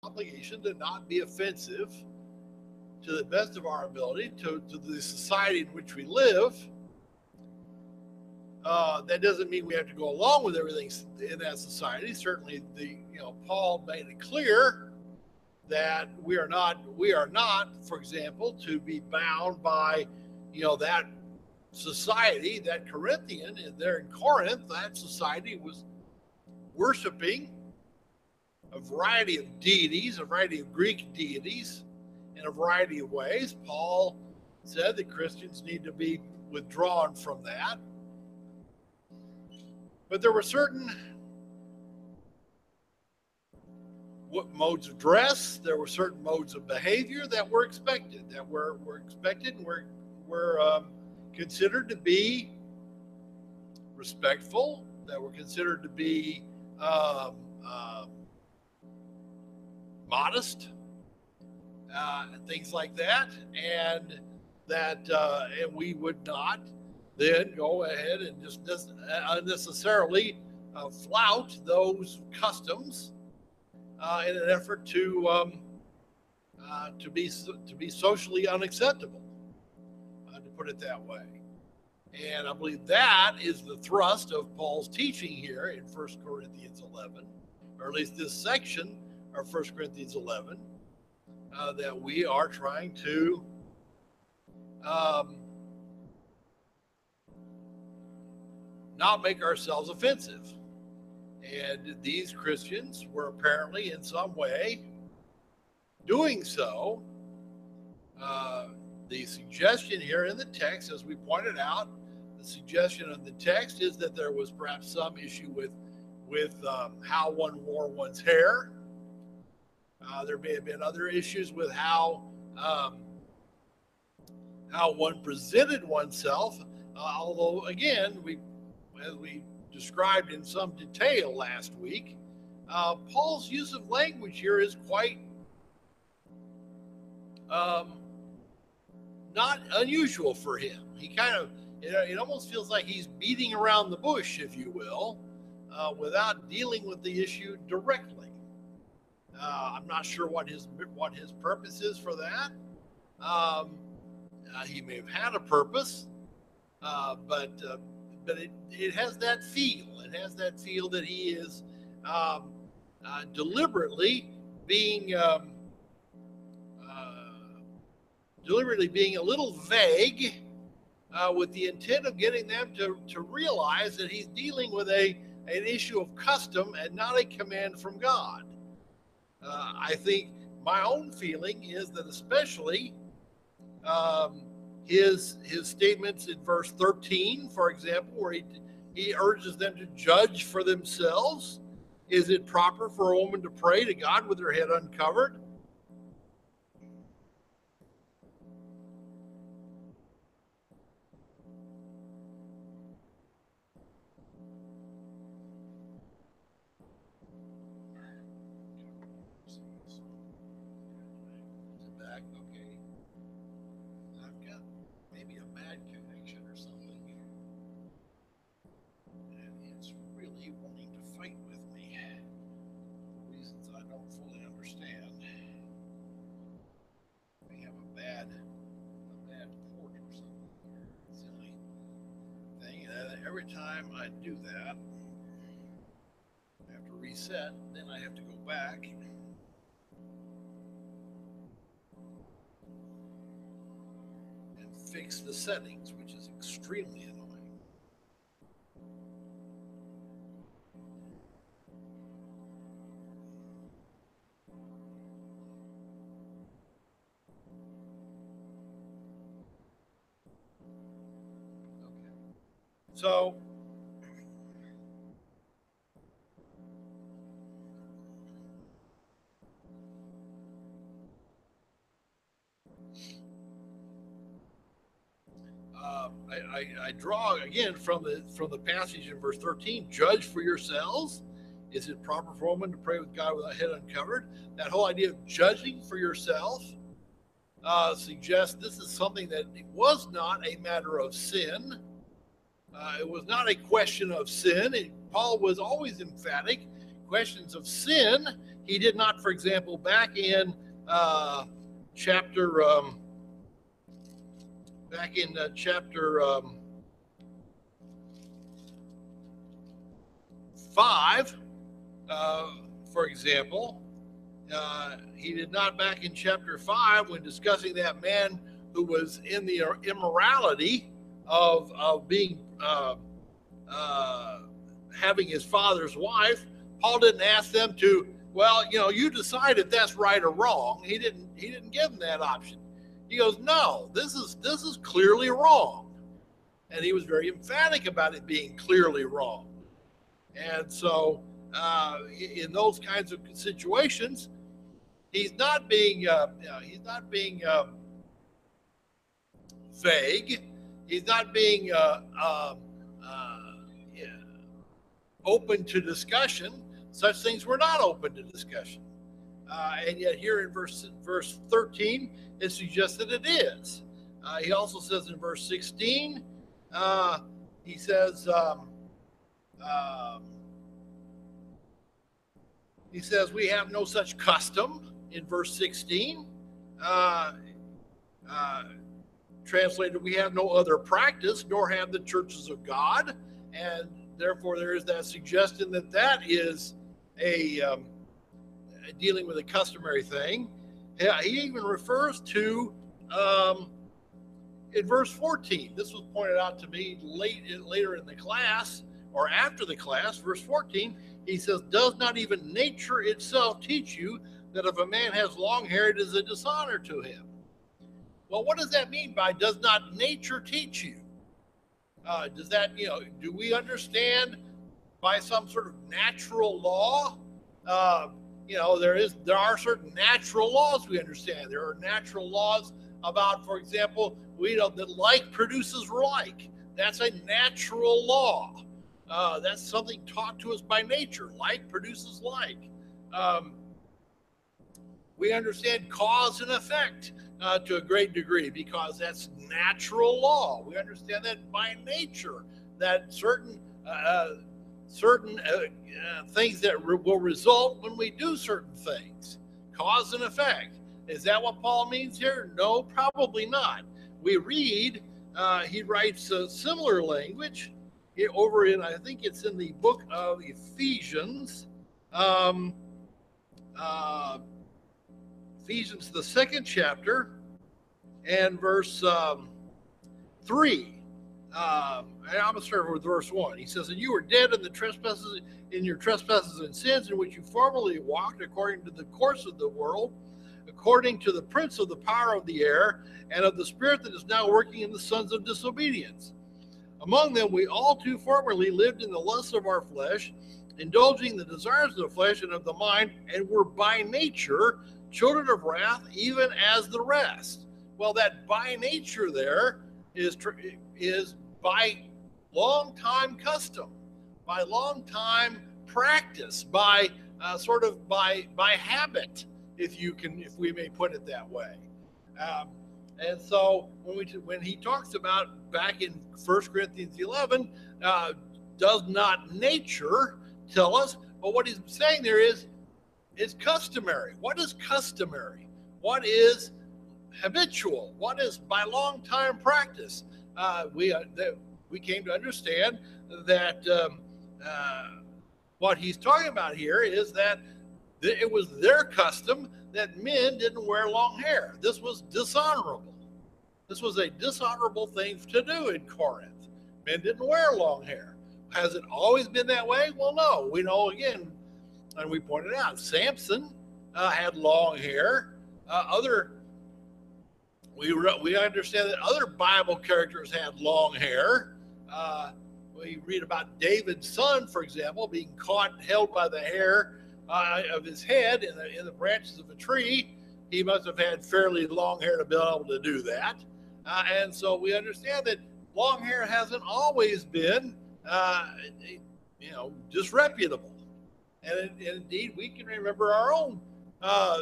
obligation to not be offensive to the best of our ability to the society in which we live. That doesn't mean we have to go along with everything in that society. Certainly, Paul made it clear that we are not, for example, to be bound by, that society, that Corinthian, there in Corinth, that society was worshiping a variety of deities, a variety of Greek deities, in a variety of ways. Paul said that Christians need to be withdrawn from that. But there were certain modes of dress, there were certain modes of behavior that were expected, and were considered to be respectful, that were considered to be modest, and things like that, and we would not then go ahead and just unnecessarily flout those customs in an effort to be socially unacceptable, to put it that way. And I believe that is the thrust of Paul's teaching here in 1 Corinthians 11, or at least this section of 1 Corinthians 11, that we are trying to not make ourselves offensive. And these Christians were apparently in some way doing so. The suggestion here in the text, as we pointed out, the suggestion of the text is that there was perhaps some issue with how one wore one's hair. There may have been other issues with how one presented oneself. Although, again, as we described in some detail last week, Paul's use of language here is quite not unusual for him. He kind of, it almost feels like he's beating around the bush, if you will, without dealing with the issue directly. I'm not sure what his purpose is for that. He may have had a purpose, but it has that feel. It has that feel that he is deliberately being a little vague, with the intent of getting them to realize that he's dealing with an issue of custom and not a command from God. I think my own feeling is that especially his statements in verse 13, for example, where he urges them to judge for themselves. Is it proper for a woman to pray to God with her head uncovered? Every time I do that, I have to reset, then I have to go back and fix the settings, which is extremely annoying. So, I draw again from the passage in verse 13. Judge for yourselves. Is it proper for a woman to pray with God with a head uncovered? That whole idea of judging for yourself suggests this is something that was not a matter of sin. It was not a question of sin. Paul was always emphatic. Questions of sin He did not, for example, back in chapter 5, for example, he did not back in chapter 5 when discussing that man who was in the immorality of being having his father's wife. Paul didn't ask them to, well, you decide if that's right or wrong. He didn't give them that option. He goes, no, this is clearly wrong. And he was very emphatic about it being clearly wrong. And so in those kinds of situations, he's not being vague. He's not being open to discussion. Such things were not open to discussion. And yet here in verse 13, it suggests that it is. He also says in verse 16, he says, we have no such custom in verse 16. Translated, we have no other practice, nor have the churches of God. And therefore, there is that suggestion that is a dealing with a customary thing. He even refers to, in verse 14, this was pointed out to me later in the class, or after the class, verse 14, he says, does not even nature itself teach you that if a man has long hair, it is a dishonor to him? Well, what does that mean by does not nature teach you? Does that, do we understand by some sort of natural law? There are certain natural laws we understand. There are natural laws about, for example, we know that like produces like. That's a natural law. That's something taught to us by nature. Like produces like. We understand cause and effect to a great degree because that's natural law. We understand that by nature, that certain things that will result when we do certain things. Cause and effect. Is that what Paul means here? No, probably not. We read, he writes similar language over in, I think it's in the book of Ephesians. Ephesians, the 2nd chapter, and verse 3. And I'm going to start with verse 1. He says, and you were dead in your trespasses and sins in which you formerly walked according to the course of the world, according to the prince of the power of the air, and of the spirit that is now working in the sons of disobedience. Among them we all too formerly lived in the lusts of our flesh, indulging the desires of the flesh and of the mind, and were by nature children of wrath, even as the rest. Well, that by nature there is by long time custom, by long time practice, by by habit, if we may put it that way. And so when he talks about back in 1 Corinthians 11, does not nature tell us? But what he's saying there is customary. What is customary? What is habitual? What is by long time practice? We came to understand that what he's talking about here is that it was their custom that men didn't wear long hair. This was dishonorable. This was a dishonorable thing to do in Corinth. Men didn't wear long hair. Has it always been that way? Well, no. We know, again, and we pointed out, Samson had long hair. We understand that other Bible characters had long hair. We read about David's son, for example, being caught, held by the hair of his head in the branches of a tree. He must have had fairly long hair to be able to do that. And so we understand that long hair hasn't always been, disreputable. And indeed, we can remember our own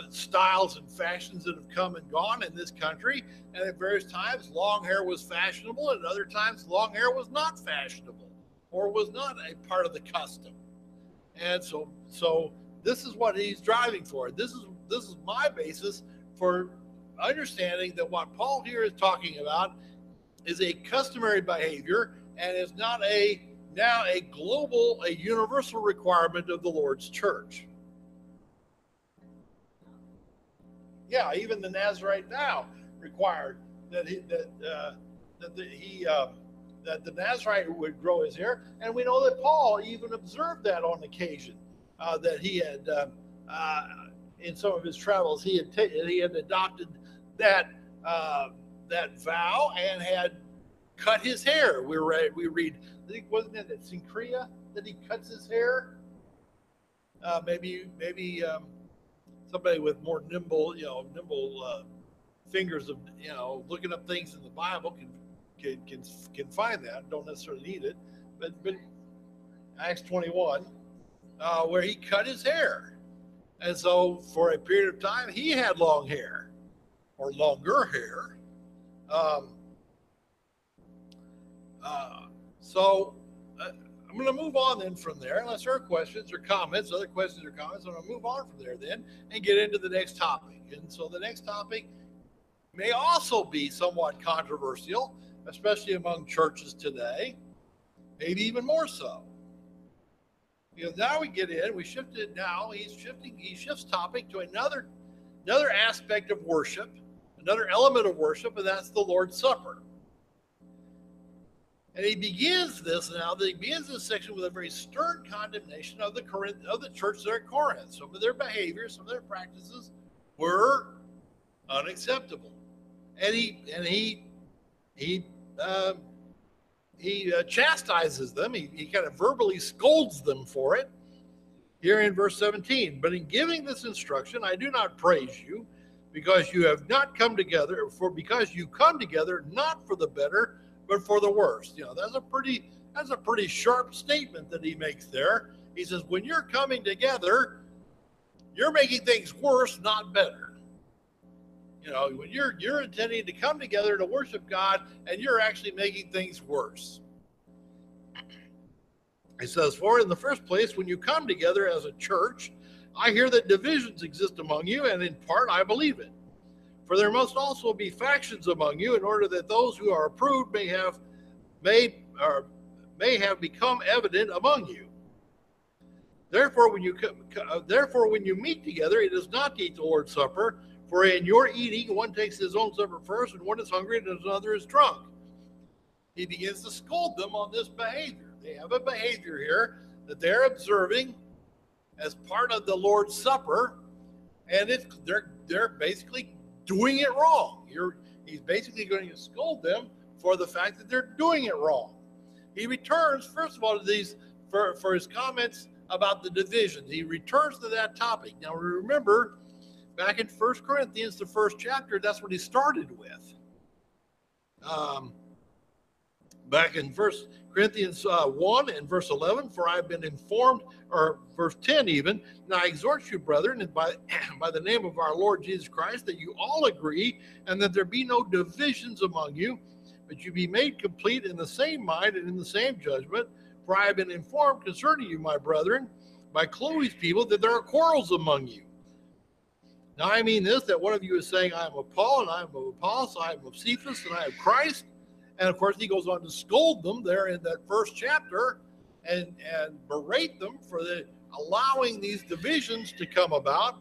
styles and fashions that have come and gone in this country. And at various times, long hair was fashionable, and at other times, long hair was not fashionable or was not a part of the custom. And so this is what he's driving for. This is my basis for understanding that what Paul here is talking about is a customary behavior and is not now a global, a universal requirement of the Lord's church. Yeah, even the Nazarite vow required that the Nazarite would grow his hair, and we know that Paul even observed that on occasion. That he had in some of his travels, he had adopted that vow and had cut his hair. We read, I think, wasn't it at Cenchrea that he cuts his hair? Maybe somebody with more nimble fingers of looking up things in the Bible can find that. Don't necessarily need it, but Acts 21, where he cut his hair, and so for a period of time he had long hair or longer hair. I'm going to move on then from there, unless there are questions or comments, other questions or comments. I'm going to move on from there then and get into the next topic. And so the next topic may also be somewhat controversial, especially among churches today, maybe even more so. Because now we get in, he shifts topic to another aspect of worship, another element of worship, and that's the Lord's Supper. And he begins this section with a very stern condemnation of the church there at Corinth. Some of their behavior, some of their practices were unacceptable, and he chastises them. He kind of verbally scolds them for it. Here in verse 17, but in giving this instruction, I do not praise you, because you have not come together, because you come together not for the better, but for the worse. That's a pretty sharp statement that he makes there. He says, when you're coming together, you're making things worse, not better. When you're intending to come together to worship God, and you're actually making things worse. He says, for in the first place, when you come together as a church, I hear that divisions exist among you, and in part I believe it. For there must also be factions among you, in order that those who are approved may have become evident among you. Therefore, when you meet together, it is not to eat the Lord's Supper. For in your eating, one takes his own supper first, and one is hungry, and another is drunk. He begins to scold them on this behavior. They have a behavior here that they're observing as part of the Lord's Supper, and they're basically doing it wrong. He's basically going to scold them for the fact that they're doing it wrong. He returns, first of all, to these for his comments about the divisions. He returns to that topic. Now, remember, back in 1 Corinthians, the first chapter, that's what he started with. Back in 1 Corinthians 1 and verse 11, for I've been informed, or verse 10 even, now I exhort you, brethren, and by the name of our Lord Jesus Christ, that you all agree, and that there be no divisions among you, but you be made complete in the same mind and in the same judgment. For I have been informed concerning you, my brethren, by Chloe's people, that there are quarrels among you. Now I mean this, that one of you is saying, I am of Paul, and I am of Apollos, I am of Cephas, and I am Christ. And of course, he goes on to scold them there in that first chapter and berate them for allowing these divisions to come about.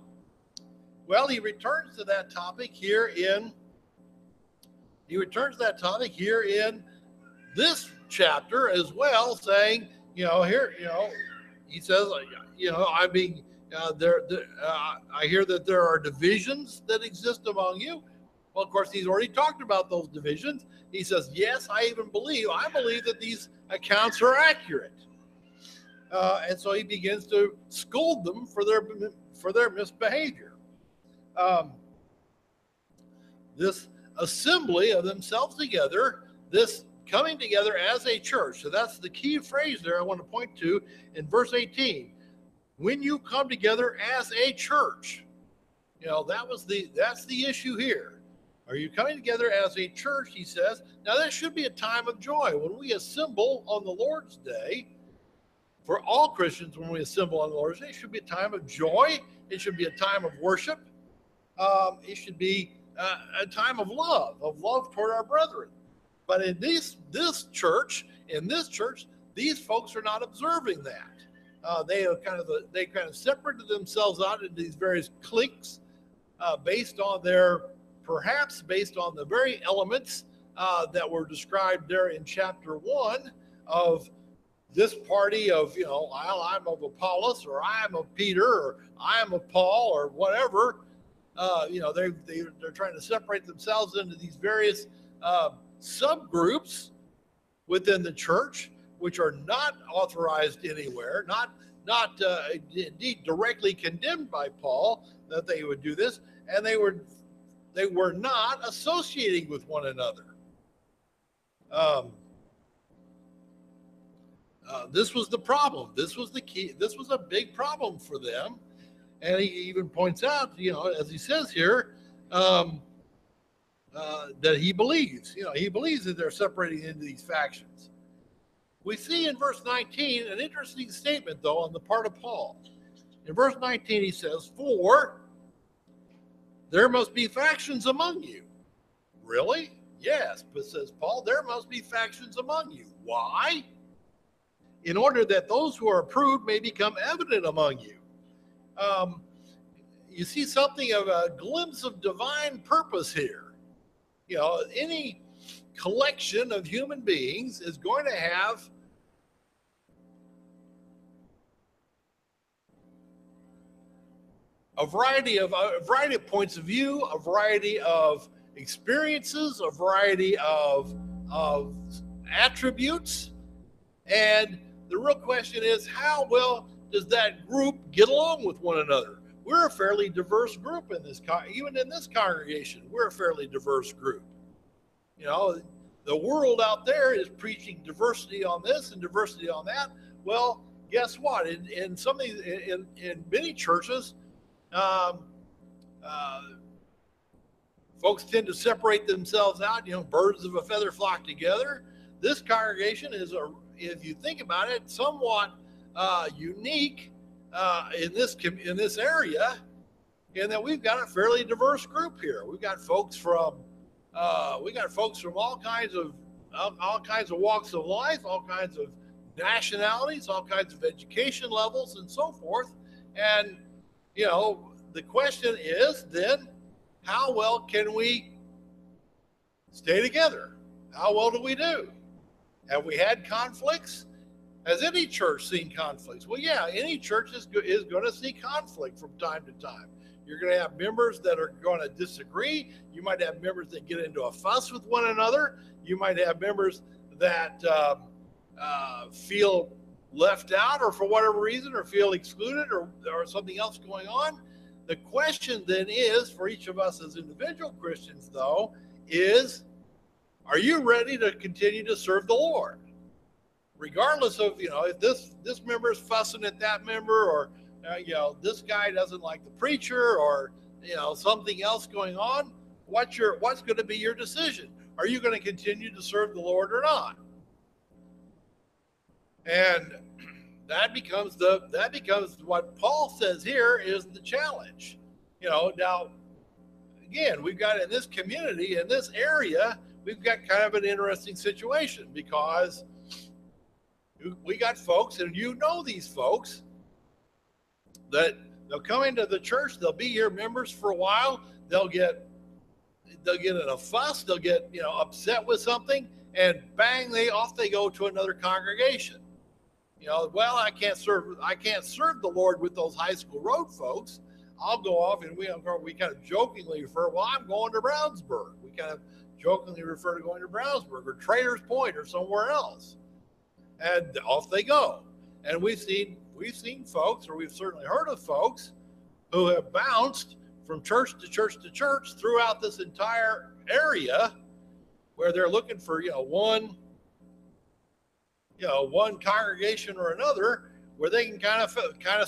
Well, he returns to that topic here in this chapter as well, saying, he says, I hear that there are divisions that exist among you. Well, of course, he's already talked about those divisions. He says, yes, I believe that these accounts are accurate. And so he begins to scold them for their misbehavior. This assembly of themselves together, this coming together as a church. So that's the key phrase there I want to point to in verse 18. When you come together as a church, that's the issue here. Are you coming together as a church, he says. Now, there should be a time of joy. When we assemble on the Lord's Day, for all Christians when we assemble on the Lord's Day. It should be a time of joy. It should be a time of worship. It should be a time of love toward our brethren. But in this church, these folks are not observing that. They kind of separated themselves out into these various cliques based on the very elements that were described there in chapter 1 of this party of, I'm of Apollos, or I'm of Peter, or I'm of Paul, or whatever. They're trying to separate themselves into these various subgroups within the church, which are not authorized anywhere, not indeed directly condemned by Paul that they would do this, and they were not associating with one another. This was the problem. This was the key. This was a big problem for them. And he even points out, as he says here, that he believes that they're separating into these factions. We see in verse 19 an interesting statement, though, on the part of Paul. In verse 19, he says, "For there must be factions among you." Really? Yes, but says Paul, there must be factions among you. Why? In order that those who are approved may become evident among you. You see something of a glimpse of divine purpose here. Any collection of human beings is going to have a variety of points of view, a variety of experiences, a variety of attributes, and the real question is, how well does that group get along with one another? We're a fairly diverse group even in this congregation. We're a fairly diverse group. The world out there is preaching diversity on this and diversity on that. Well, guess what? In some of these, in many churches, folks tend to separate themselves out. Birds of a feather flock together. This congregation is, if you think about it, somewhat unique in this area, in that we've got a fairly diverse group here. We've got folks from all kinds of walks of life, all kinds of nationalities, all kinds of education levels, and so forth. And the question is then, how well can we stay together? How well do we do? Have we had conflicts? Has any church seen conflicts? Well, yeah, any church is going to see conflict from time to time. You're going to have members that are going to disagree. You might have members that get into a fuss with one another. You might have members that feel left out, or for whatever reason, or feel excluded, or something else going on. The question then is, for each of us as individual Christians, though, is, are you ready to continue to serve the Lord? Regardless of, if this member is fussing at that member, or, this guy doesn't like the preacher, or, something else going on, what's going to be your decision? Are you going to continue to serve the Lord or not? And that becomes what Paul says here is the challenge. Now, again, we've got in this community, in this area, we've got kind of an interesting situation, because we got folks, and these folks, that they'll come into the church, they'll be here members for a while, they'll get in a fuss, they'll get upset with something, and bang, off they go to another congregation. Well, I can't serve the Lord with those high school road folks. I'll go off, and we kind of jokingly refer, well, I'm going to Brownsburg. We kind of jokingly refer to going to Brownsburg or Traders Point or somewhere else. And off they go. And we've seen folks, or we've certainly heard of folks, who have bounced from church to church to church throughout this entire area, where they're looking for one congregation or another where they can kind of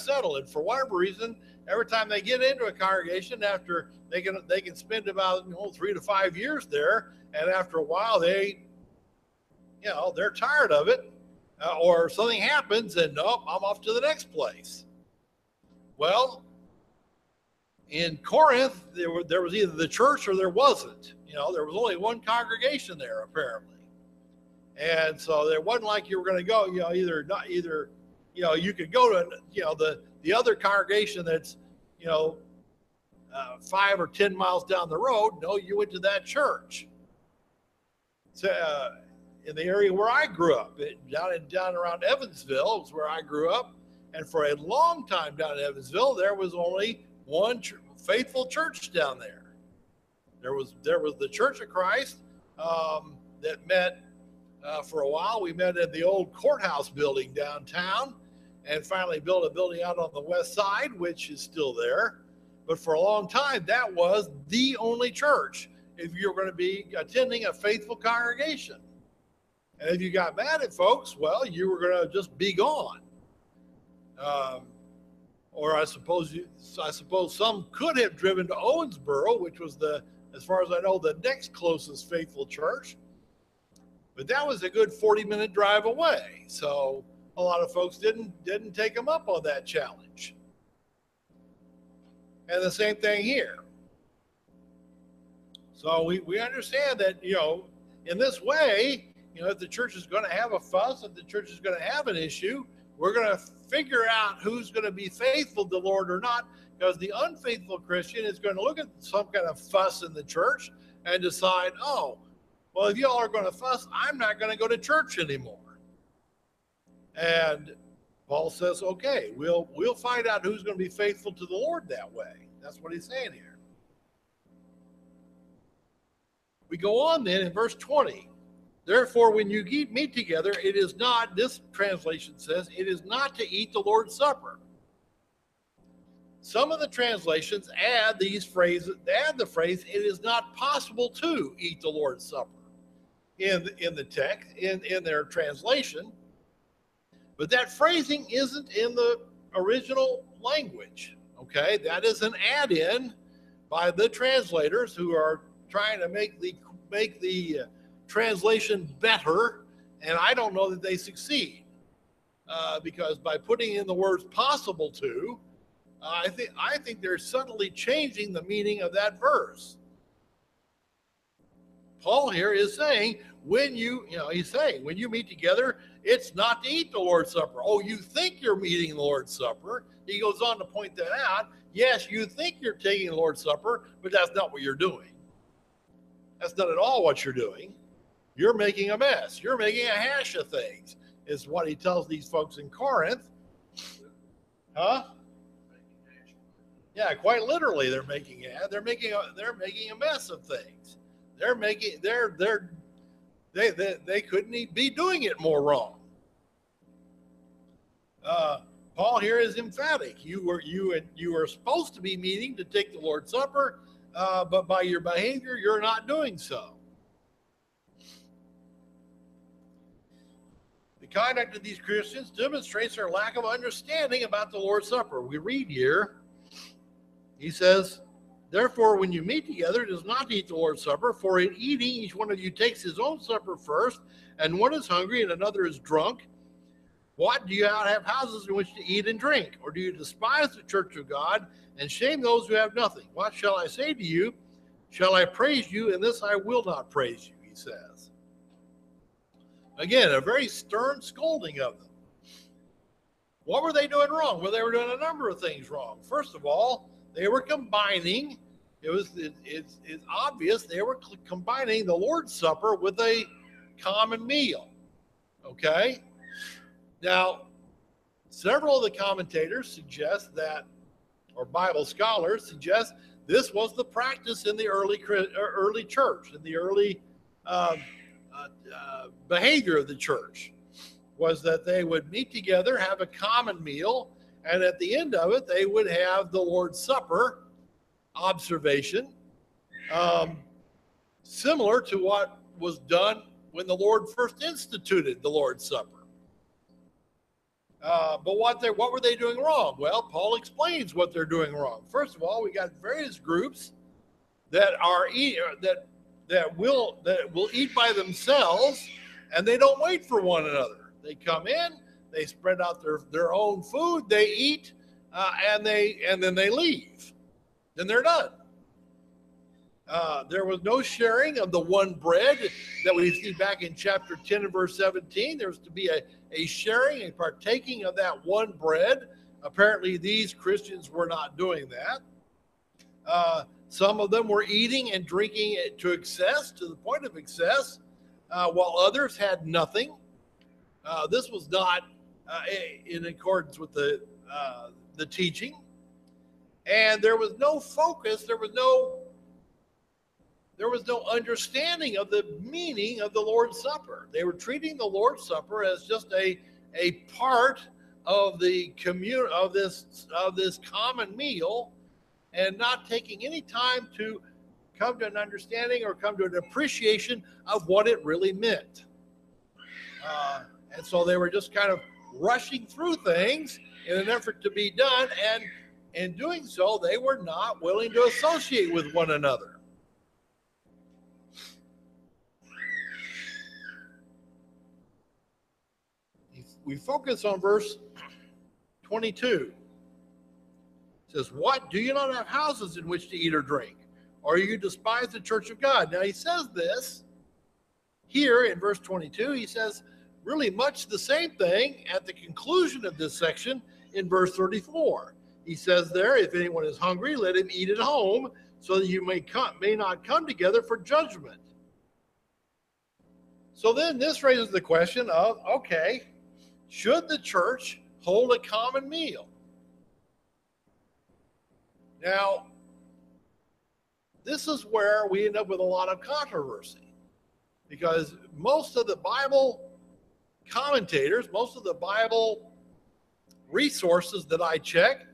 settle. And for whatever reason, every time they get into a congregation, after they can spend about 3 to 5 years there, and after a while they're tired of it, or something happens and nope, I'm off to the next place. Well, in Corinth, there was either the church or there wasn't. There was only one congregation there apparently, and so there wasn't like you were going to go. You could go to the other congregation that's 5 or 10 miles down the road. No, you went to that church. So, in the area where I grew up, down around Evansville was where I grew up, and for a long time down in Evansville, there was only one faithful church down there. There was the Church of Christ that met for a while. We met at the old courthouse building downtown, and finally built a building out on the west side, which is still there. But for a long time, that was the only church if you're going to be attending a faithful congregation. And if you got mad at folks, well, you were going to just be gone. Or I suppose some could have driven to Owensboro, which was as far as I know, the next closest faithful church. But that was a good 40-minute drive away. So a lot of folks didn't take them up on that challenge. And the same thing here. So we understand that, in this way, if the church is going to have a fuss, if the church is going to have an issue, we're going to figure out who's going to be faithful to the Lord or not, because the unfaithful Christian is going to look at some kind of fuss in the church and decide, oh, well, if y'all are going to fuss, I'm not going to go to church anymore. And Paul says, okay, we'll find out who's going to be faithful to the Lord that way. That's what he's saying here. We go on then in verse 20. Therefore, when you meet together, it is not, this translation says, it is not to eat the Lord's Supper. Some of the translations add the phrase, it is not possible to eat the Lord's Supper in the text, in their translation. But that phrasing isn't in the original language, okay? That is an add-in by the translators who are trying to make the translation better, and I don't know that they succeed, because by putting in the words possible to, I think they're subtly changing the meaning of that verse. Paul here is saying, when you meet together, it's not to eat the Lord's Supper. Oh, you think you're meeting the Lord's Supper. He goes on to point that out. Yes, you think you're taking the Lord's Supper, but that's not what you're doing. That's not at all what you're doing. You're making a mess. You're making a hash of things, is what he tells these folks in Corinth. Huh? Yeah, quite literally, they're making a mess of things. They couldn't be doing it more wrong. Paul here is emphatic. You were supposed to be meeting to take the Lord's Supper, but by your behavior, you're not doing so. The conduct of these Christians demonstrates their lack of understanding about the Lord's Supper. We read here, he says, therefore, when you meet together, it is not to eat the Lord's Supper, for in eating, each one of you takes his own supper first, and one is hungry and another is drunk. What, do you not have houses in which to eat and drink? Or do you despise the church of God and shame those who have nothing? What shall I say to you? Shall I praise you? In this I will not praise you, he says. Again, a very stern scolding of them. What were they doing wrong? Well, they were doing a number of things wrong. First of all, they were combining, it's obvious, they were combining the Lord's Supper with a common meal. Okay? Now, several of the commentators suggest that, or Bible scholars suggest, this was the practice in the early church, in the early behavior of the church, was that they would meet together, have a common meal, and at the end of it, they would have the Lord's Supper observation, similar to what was done when the Lord first instituted the Lord's Supper. But what were they doing wrong? Well, Paul explains what they're doing wrong. First of all, we got various groups that will eat by themselves, and they don't wait for one another. They come in, they spread out their own food, they eat, and then they leave. Then they're done. There was no sharing of the one bread that we see back in chapter 10 and verse 17. There was to be a sharing, a partaking of that one bread. Apparently, these Christians were not doing that. Some of them were eating and drinking it to excess, to the point of excess, while others had nothing. This was not in accordance with the teaching. And there was no focus, there was no understanding of the meaning of the Lord's Supper. They were treating the Lord's Supper as just a part of the of this common meal, and not taking any time to come to an understanding or come to an appreciation of what it really meant. And so they were just kind of rushing through things in an effort to be done, and in doing so, they were not willing to associate with one another. We focus on verse 22. It says, "What? Do you not have houses in which to eat or drink? Or you despise the church of God?" Now he says this here in verse 22. He says really much the same thing at the conclusion of this section in verse 34. He says there, "If anyone is hungry, let him eat at home, so that you may not come together for judgment." So then this raises the question of, okay, should the church hold a common meal? Now, this is where we end up with a lot of controversy, because most of the Bible commentators, most of the Bible resources that I check,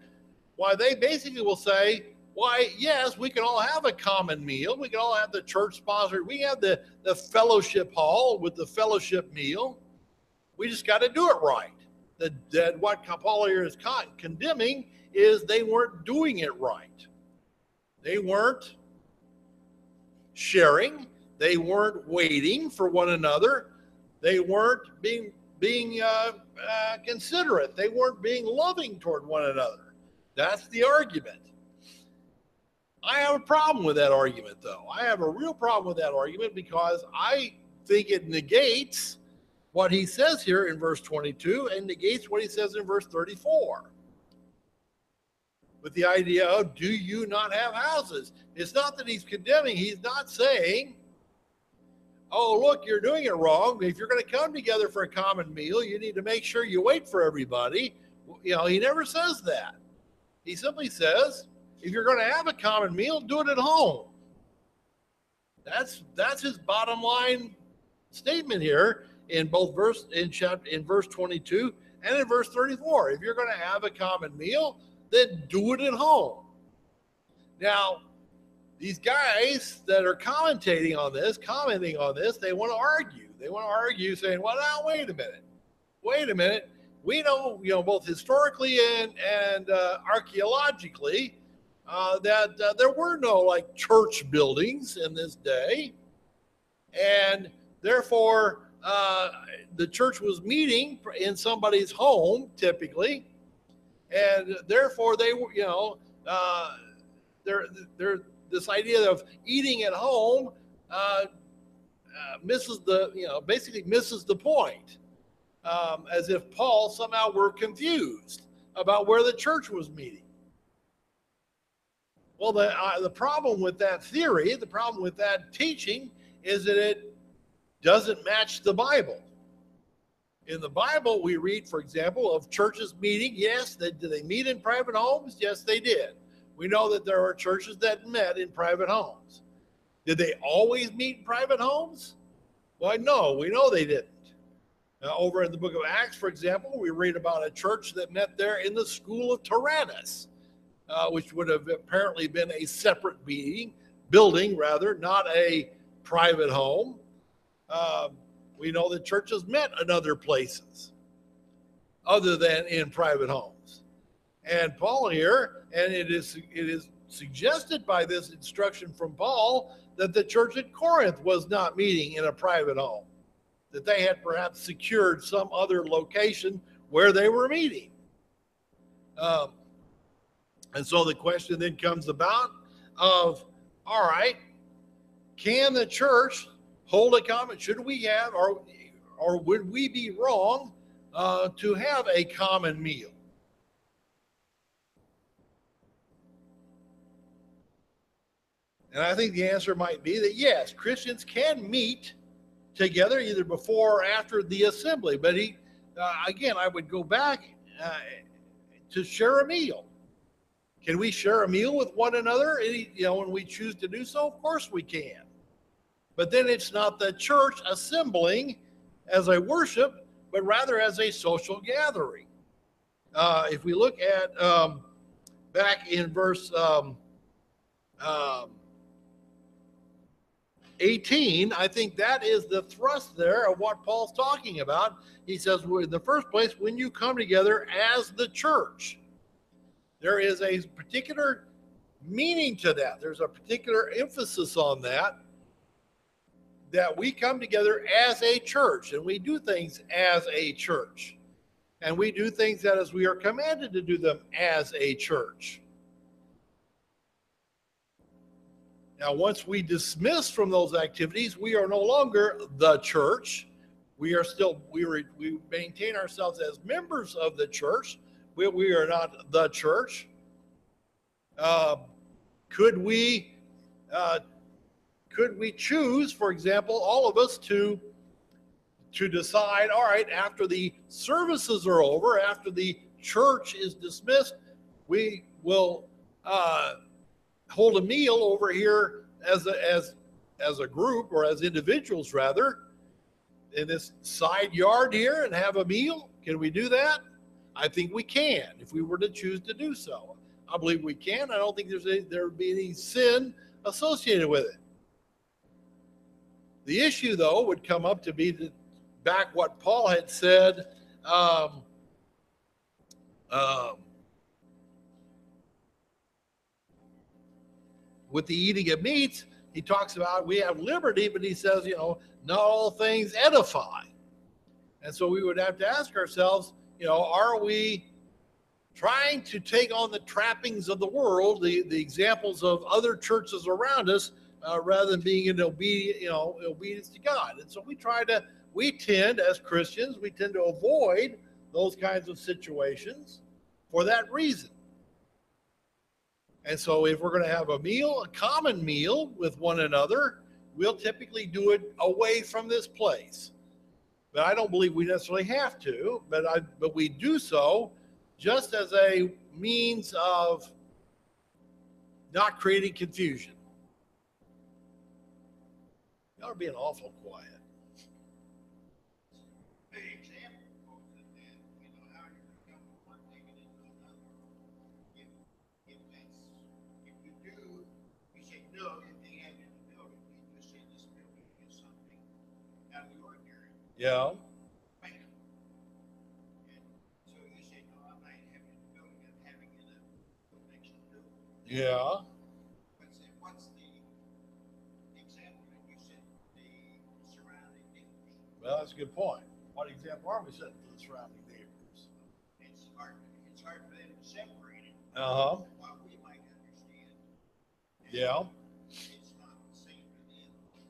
why they basically will say, why, yes, we can all have a common meal. We can all have the church sponsored. We have the fellowship hall with the fellowship meal. We just got to do it right. What Paul here is condemning is they weren't doing it right. They weren't sharing. They weren't waiting for one another. They weren't being considerate. They weren't being loving toward one another. That's the argument. I have a problem with that argument, though. I have a real problem with that argument, because I think it negates what he says here in verse 22 and negates what he says in verse 34. With the idea of, do you not have houses? It's not that he's condemning. He's not saying, oh, look, you're doing it wrong. If you're going to come together for a common meal, you need to make sure you wait for everybody. You know, he never says that. He simply says, if you're going to have a common meal, do it at home. That's his bottom line statement here in both verse 22 and in verse 34. If you're going to have a common meal, then do it at home. Now, these guys that are commenting on this, they want to argue. They want to argue, saying, well, now, wait a minute. We know, both historically and archaeologically, that there were no like church buildings in this day, and therefore the church was meeting in somebody's home typically, and therefore they were, this idea of eating at home misses the point. As if Paul somehow were confused about where the church was meeting. Well, the problem with that theory, the problem with that teaching, is that it doesn't match the Bible. In the Bible, we read, for example, of churches meeting. Yes, did they meet in private homes? Yes, they did. We know that there are churches that met in private homes. Did they always meet in private homes? Why, no, we know they didn't. Over in the book of Acts, for example, we read about a church that met there in the school of Tyrannus, which would have apparently been a separate building, not a private home. We know that churches met in other places other than in private homes. And Paul here, and it is suggested by this instruction from Paul that the church at Corinth was not meeting in a private home. that they had perhaps secured some other location where they were meeting. And so the question then comes about of, all right, can the church hold a common, should we have, or would we be wrong to have a common meal? And I think the answer might be that yes, Christians can meet together either before or after the assembly. But again, I would go back to share a meal. Can we share a meal with one another? When we choose to do so, of course we can. But then it's not the church assembling as a worship, but rather as a social gathering. If we look at back in verse 18, I think that is the thrust there of what Paul's talking about. He says, well, in the first place, when you come together as the church, there is a particular meaning to that. There's a particular emphasis on that we come together as a church and we do things as a church. And we do things that as we are commanded to do them as a church. Now, once we dismiss from those activities, we are no longer the church. We maintain ourselves as members of the church. We are not the church. Could we choose, for example, all of us to decide, all right, after the services are over, after the church is dismissed, we will hold a meal over here as a group, or as individuals rather, in this side yard here and have a meal? Can we do that? I think we can, if we were to choose to do so. I believe we can. I don't think there would be any sin associated with it. The issue, though, would come up to be back what Paul had said with the eating of meats. He talks about we have liberty, but he says, not all things edify. And so we would have to ask ourselves, are we trying to take on the trappings of the world, the examples of other churches around us, rather than being in obedience to God? And so we tend, as Christians, we tend to avoid those kinds of situations for that reason. And so if we're going to have a common meal with one another, we'll typically do it away from this place. But I don't believe we necessarily have to, but we do so just as a means of not creating confusion. Y'all are being awful quiet. Yeah. Yeah. What's the example that you set the surrounding neighbors? Well, that's a good point. What example are we setting for the surrounding neighbors? It's hard for them to separate it. While we might understand. Yeah. It's not the same for them.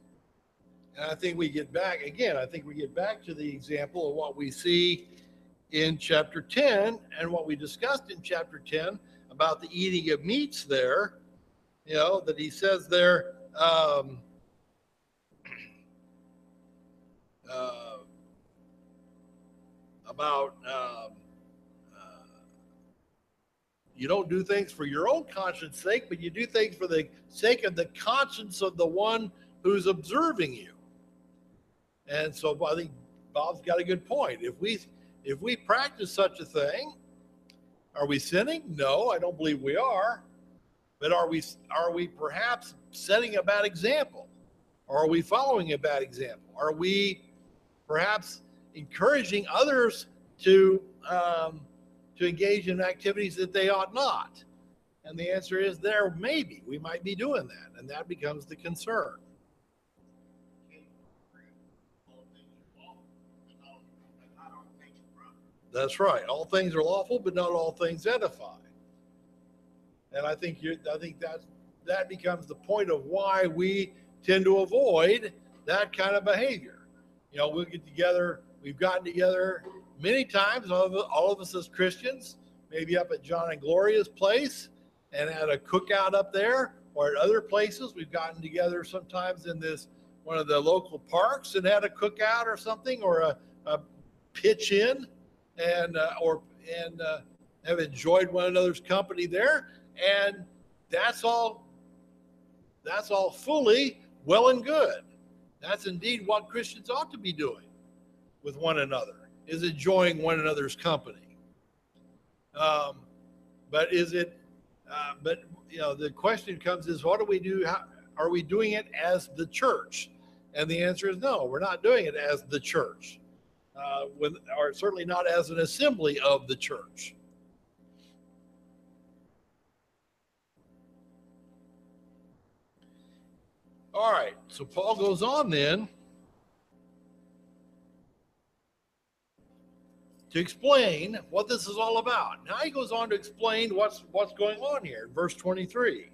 And I think we get back to the example of what we see in chapter 10 and what we discussed in chapter 10 about the eating of meats there, that he says there, about you don't do things for your own conscience sake, but you do things for the sake of the conscience of the one who's observing you. And so I think Bob's got a good point. If we practice such a thing, are we sinning? No, I don't believe we are. But are we perhaps setting a bad example? Or are we following a bad example? Are we perhaps encouraging others to engage in activities that they ought not? And the answer is maybe we might be doing that, and that becomes the concern. All things are lawful, That's right. All things are lawful, but not all things edify. And I think that becomes the point of why we tend to avoid that kind of behavior. We'll get together. We've gotten together many times, all of us as Christians, maybe up at John and Gloria's place and had a cookout up there, or at other places. We've gotten together sometimes in one of the local parks and had a cookout or something, or a pitch in, and have enjoyed one another's company there. And that's all fully well and good. That's indeed what Christians ought to be doing with one another, is enjoying one another's company. But the question comes is, what do we do? How, are we doing it as the church? And the answer is no, we're not doing it as the church, or certainly not as an assembly of the church. All right, so Paul goes on then to explain what this is all about. Now he goes on to explain what's going on here in verse 23.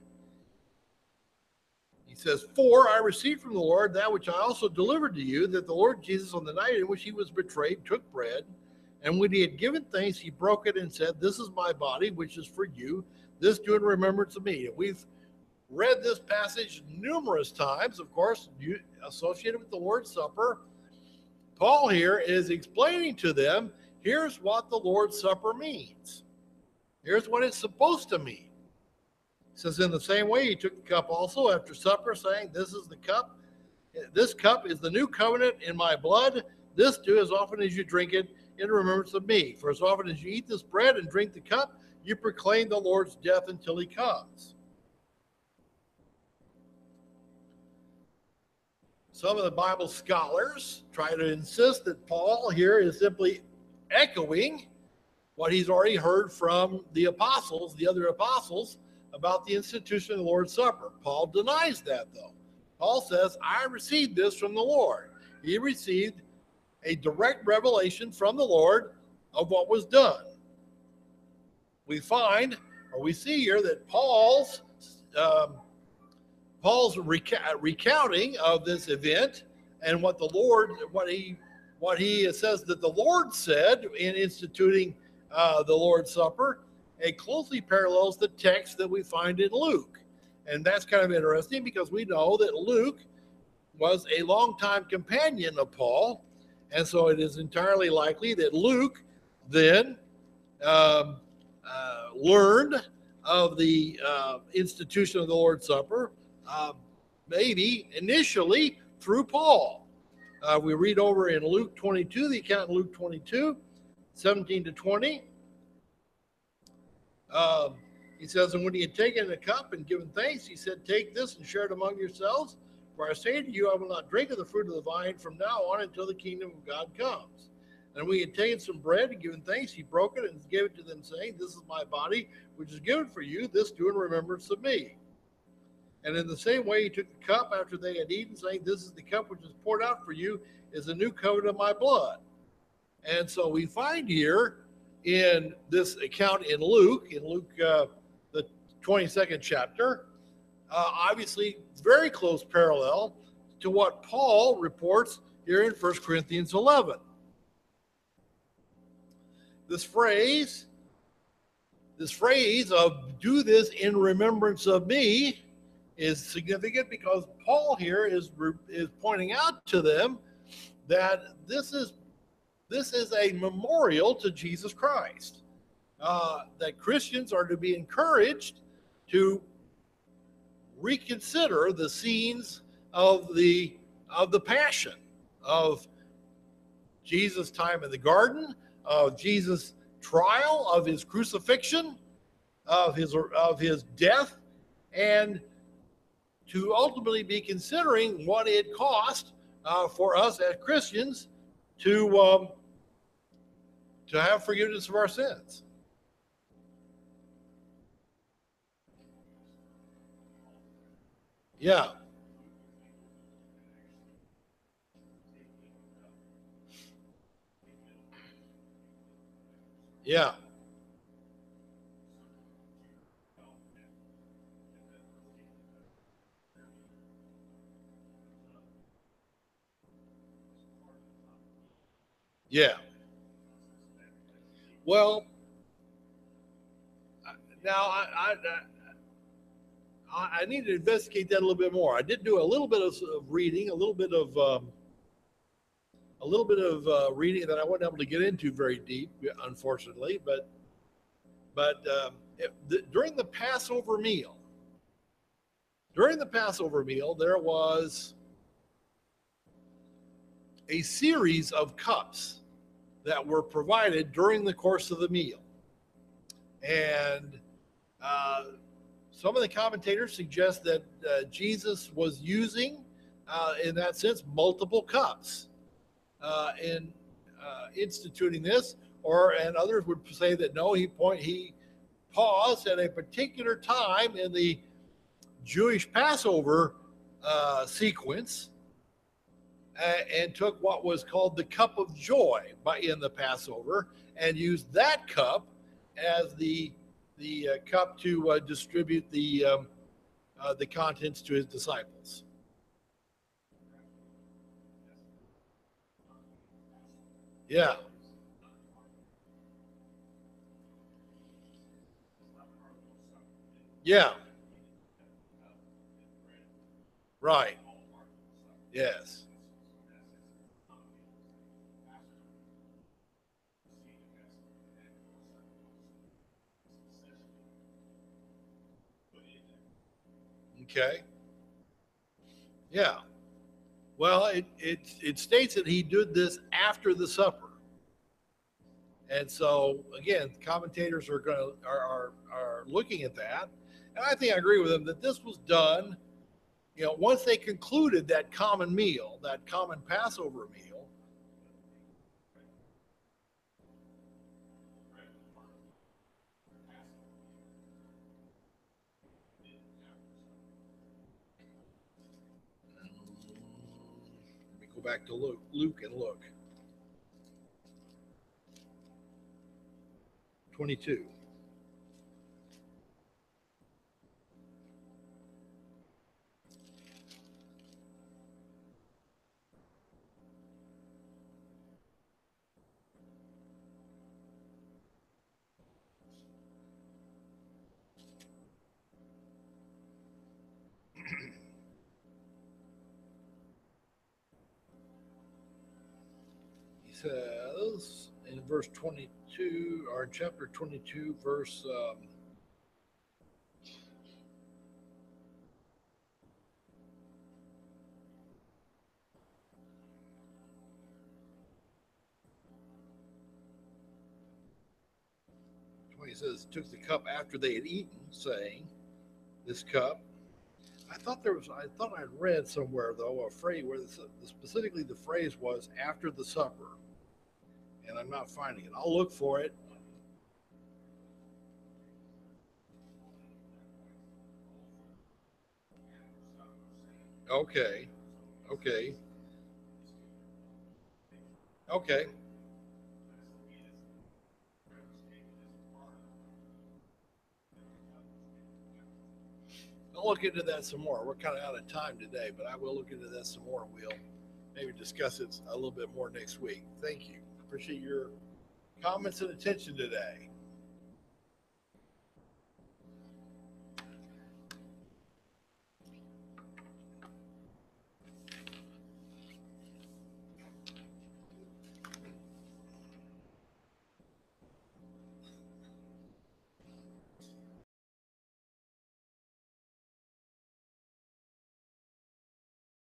He says, "For I received from the Lord that which I also delivered to you, that the Lord Jesus, on the night in which he was betrayed, took bread, and when he had given thanks, he broke it and said, 'This is my body, which is for you. This do in remembrance of me.'" And we've read this passage numerous times, of course, associated with the Lord's Supper. Paul here is explaining to them, here's what the Lord's Supper means. Here's what it's supposed to mean. It says, "In the same way, he took the cup also after supper, saying, 'This is the cup. This cup is the new covenant in my blood. This do as often as you drink it in remembrance of me. For as often as you eat this bread and drink the cup, you proclaim the Lord's death until he comes.'" Some of the Bible scholars try to insist that Paul here is simply echoing what he's already heard from the apostles, the other apostles, about the institution of the Lord's Supper. Paul denies that, though. Paul says, "I received this from the Lord." He received a direct revelation from the Lord of what was done. We see here that Paul's recounting of this event and what he says that the Lord said in instituting the Lord's Supper, it closely parallels the text that we find in Luke. And that's kind of interesting because we know that Luke was a longtime companion of Paul. And so it is entirely likely that Luke then learned of the institution of the Lord's Supper, maybe initially through Paul. We read over in Luke 22, the account in Luke 22, 17 to 20. He says, "And when he had taken a cup and given thanks, he said, 'Take this and share it among yourselves. For I say to you, I will not drink of the fruit of the vine from now on until the kingdom of God comes.' And when he had taken some bread and given thanks, he broke it and gave it to them, saying, 'This is my body, which is given for you. This do in remembrance of me.' And in the same way, he took the cup after they had eaten, saying, 'This is the cup which is poured out for you, is the new covenant of my blood.'" And so we find here in this account in Luke the 22nd chapter, obviously very close parallel to what Paul reports here in 1 Corinthians 11. This phrase of "do this in remembrance of me" is significant because Paul here is pointing out to them that this is a memorial to Jesus Christ. That Christians are to be encouraged to reconsider the scenes of the passion, of Jesus' time in the garden, of Jesus' trial, of his crucifixion, of his death, and to ultimately be considering what it cost for us as Christians to have forgiveness of our sins. Yeah. Yeah. Yeah. Well, now I need to investigate that a little bit more. I did do a little bit of reading, a little bit of reading that I wasn't able to get into very deep, unfortunately. But during the Passover meal, there was a series of cups that were provided during the course of the meal, and uh, some of the commentators suggest that Jesus was using, in that sense, multiple cups in instituting this, and others would say that no, he paused at a particular time in the Jewish Passover sequence and took what was called the cup of joy in the Passover and used that cup as the cup to distribute the contents to his disciples. Yeah. Yeah. Right. Yes. Okay. Yeah. Well, it states that he did this after the supper. And so again, commentators are looking at that, and I think I agree with them that this was done. Once they concluded that common meal, that common Passover meal. Let me go back to Luke and look. 22. He says in verse 22, or in chapter 22, verse 20, says, took the cup after they had eaten, saying, this cup. I thought I read somewhere though a phrase where specifically the phrase was after the supper, and I'm not finding it. I'll look for it. Okay. Okay. Okay. I'll look into that some more. We're kind of out of time today, but I will look into that some more. We'll maybe discuss it a little bit more next week. Thank you. Appreciate your comments and attention today.